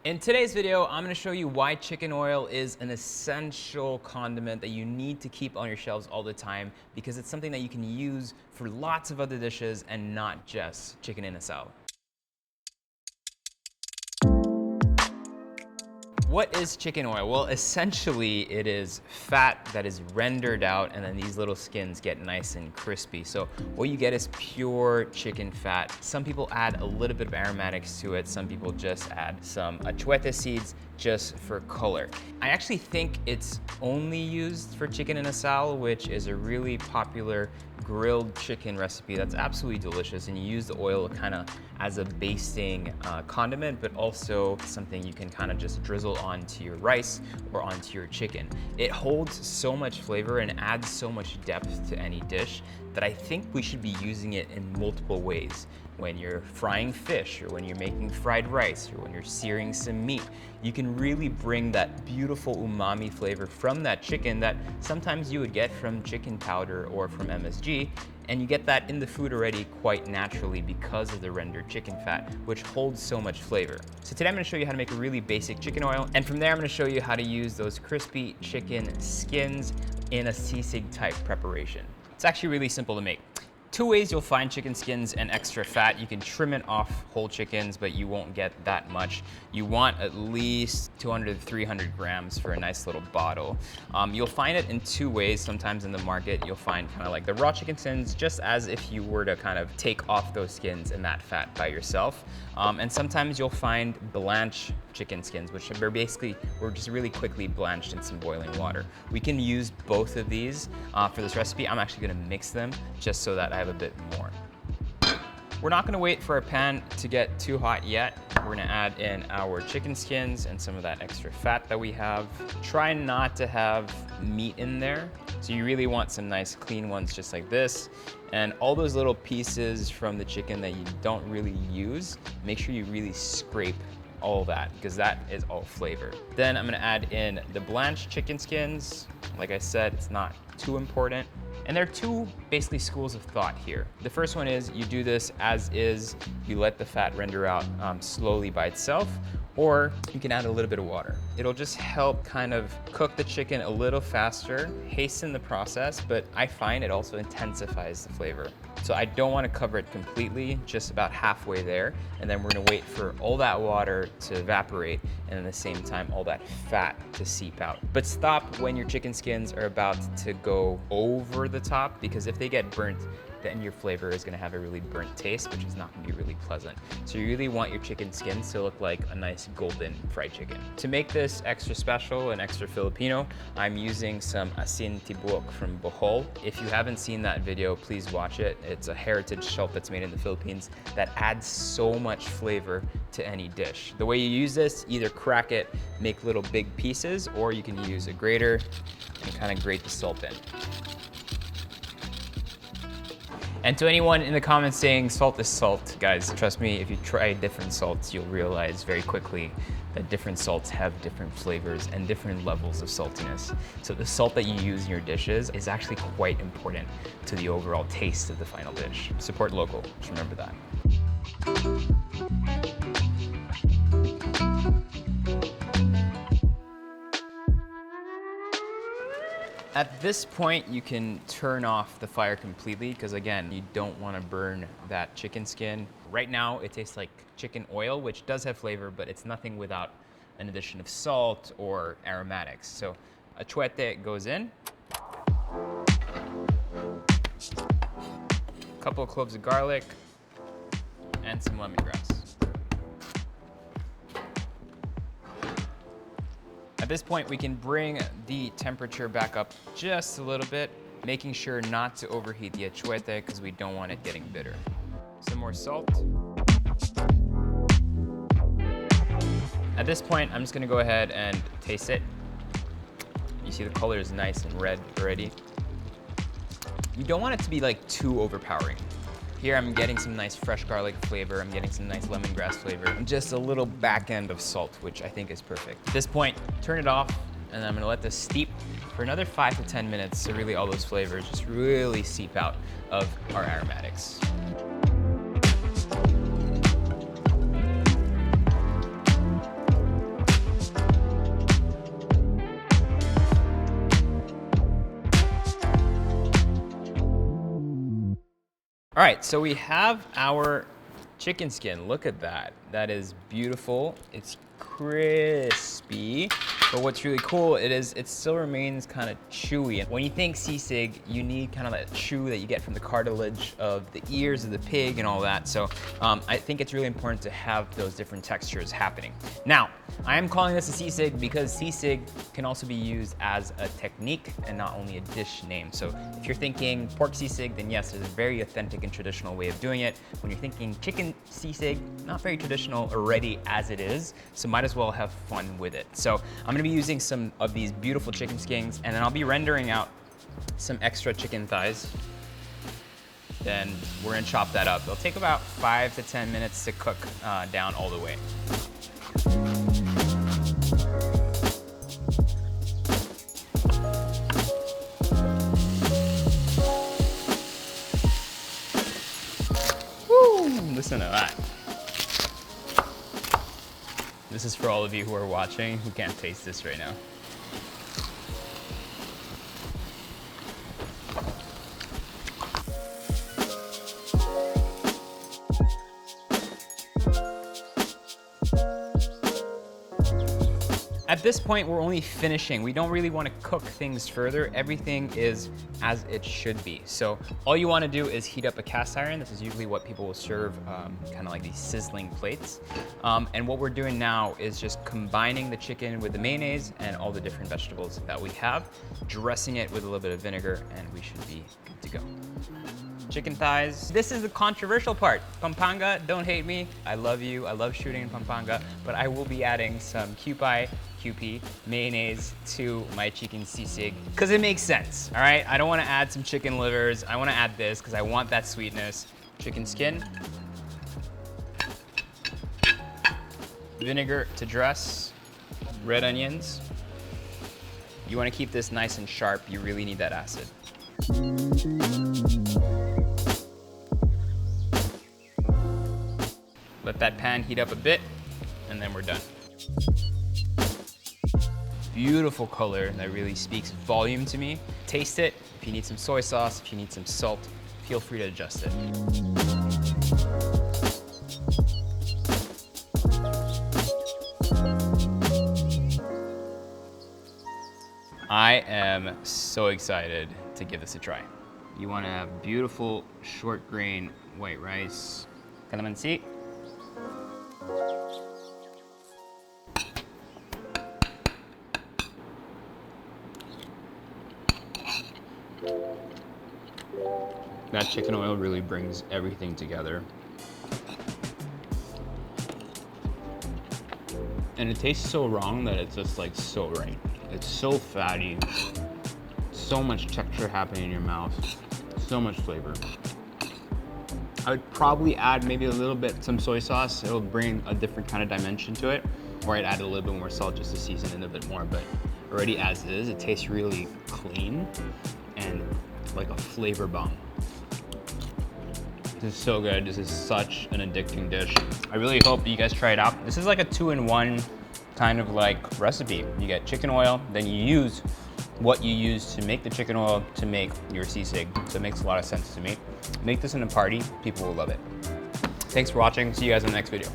In today's video, I'm gonna show you why chicken oil is an essential condiment that you need to keep on your shelves all the time because it's something that you can use for lots of other dishes and not just chicken in a salad. What is chicken oil? Well, essentially it is fat that is rendered out and then these little skins get nice and crispy. So what you get is pure chicken fat. Some people add a little bit of aromatics to it. Some people just add some atsuete seeds just for color. I actually think it's only used for chicken in a sal, which is a really popular grilled chicken recipe that's absolutely delicious, and you use the oil kind of as a basting condiment, but also something you can kind of just drizzle onto your rice or onto your chicken. It holds so much flavor and adds so much depth to any dish that I think we should be using it in multiple ways. When you're frying fish, or when you're making fried rice, or when you're searing some meat, you can really bring that beautiful umami flavor from that chicken that sometimes you would get from chicken powder or from MSG, and you get that in the food already quite naturally because of the rendered chicken fat, which holds so much flavor. So today I'm gonna show you how to make a really basic chicken oil, and from there I'm gonna show you how to use those crispy chicken skins in a sisig type preparation. It's actually really simple to make. Two ways you'll find chicken skins and extra fat. You can trim it off whole chickens, but you won't get that much. You want at least 200 to 300 grams for a nice little bottle. You'll find it in two ways. Sometimes in the market, you'll find kind of like the raw chicken skins, just as if you were to kind of take off those skins and that fat by yourself. And sometimes you'll find blanched chicken skins, which are basically, were just really quickly blanched in some boiling water. We can use both of these for this recipe. I'm actually gonna mix them just so that I have a bit more. We're not gonna wait for our pan to get too hot yet. We're gonna add in our chicken skins and some of that extra fat that we have. Try not to have meat in there. So you really want some nice clean ones just like this. And all those little pieces from the chicken that you don't really use, make sure you really scrape all that, because that is all flavor. Then I'm gonna add in the blanched chicken skins. Like I said, it's not too important. And there are two basically schools of thought here. The first one is you do this as is, you let the fat render out slowly by itself, or you can add a little bit of water. It'll just help kind of cook the chicken a little faster, hasten the process, but I find it also intensifies the flavor. So I don't want to cover it completely, just about halfway there, and then we're gonna wait for all that water to evaporate, and at the same time, all that fat to seep out. But stop when your chicken skins are about to go over the top, because if they get burnt, then your flavor is gonna have a really burnt taste, which is not gonna be really pleasant. So you really want your chicken skins to look like a nice golden fried chicken. To make this extra special and extra Filipino, I'm using some asin tibuok from Bohol. If you haven't seen that video, please watch it. It's a heritage salt that's made in the Philippines that adds so much flavor to any dish. The way you use this, either crack it, make little big pieces, or you can use a grater and kind of grate the salt in. And to anyone in the comments saying salt is salt, guys, trust me, if you try different salts, you'll realize very quickly that different salts have different flavors and different levels of saltiness. So the salt that you use in your dishes is actually quite important to the overall taste of the final dish. Support local, just remember that. At this point, you can turn off the fire completely because again, you don't want to burn that chicken skin. Right now, it tastes like chicken oil, which does have flavor, but it's nothing without an addition of salt or aromatics. So atsuete goes in. A couple of cloves of garlic and some lemongrass. At this point, we can bring the temperature back up just a little bit, making sure not to overheat the atsuete because we don't want it getting bitter. Some more salt. At this point, I'm just gonna go ahead and taste it. You see the color is nice and red already. You don't want it to be like too overpowering. Here I'm getting some nice fresh garlic flavor, I'm getting some nice lemongrass flavor, and just a little back end of salt, which I think is perfect. At this point, turn it off, and I'm gonna let this steep for another 5 to 10 minutes so really all those flavors just really seep out of our aromatics. All right, so we have our chicken skin. Look at that. That is beautiful. It's crispy. But what's really cool, it still remains kind of chewy. When you think sisig, you need kind of that chew that you get from the cartilage of the ears of the pig and all that. So I think it's really important to have those different textures happening. Now, I am calling this a sisig because sisig can also be used as a technique and not only a dish name. So if you're thinking pork sisig, then yes, there's a very authentic and traditional way of doing it. When you're thinking chicken sisig, not very traditional already as it is, so might as well have fun with it. So I'm gonna be using some of these beautiful chicken skins, and then I'll be rendering out some extra chicken thighs. Then we're gonna chop that up. It'll take about 5 to 10 minutes to cook down all the way. Woo! Listen to that. This is for all of you who are watching who can't taste this right now. At this point, we're only finishing. We don't really want to cook things further. Everything is as it should be. So all you want to do is heat up a cast iron. This is usually what people will serve, kind of like these sizzling plates. And what we're doing now is just combining the chicken with the mayonnaise and all the different vegetables that we have, dressing it with a little bit of vinegar, and we should be good to go. Chicken thighs. This is the controversial part. Pampanga, don't hate me. I love you. I love shooting in Pampanga, but I will be adding some QP mayonnaise to my chicken sisig because it makes sense, all right? I don't want to add some chicken livers. I want to add this because I want that sweetness. Chicken skin. Vinegar to dress. Red onions. You want to keep this nice and sharp. You really need that acid. Let that pan heat up a bit, and then we're done. Beautiful color that really speaks volume to me. Taste it. If you need some soy sauce, if you need some salt, feel free to adjust it. I am so excited to give this a try. You want to have beautiful short grain white rice, calamansi. That chicken oil really brings everything together. And it tastes so wrong that it's just like so right. It's so fatty, so much texture happening in your mouth, so much flavor. I would probably add maybe a little bit some soy sauce. It'll bring a different kind of dimension to it. Or I'd add a little bit more salt just to season it a bit more, but already as it is, it tastes really clean and like a flavor bomb. This is so good. This is such an addicting dish. I really hope you guys try it out. This is like a 2-in-1 kind of like recipe. You get chicken oil, then you use what you use to make the chicken oil to make your sisig. So it makes a lot of sense to me. Make this in a party, people will love it. Thanks for watching. See you guys in the next video.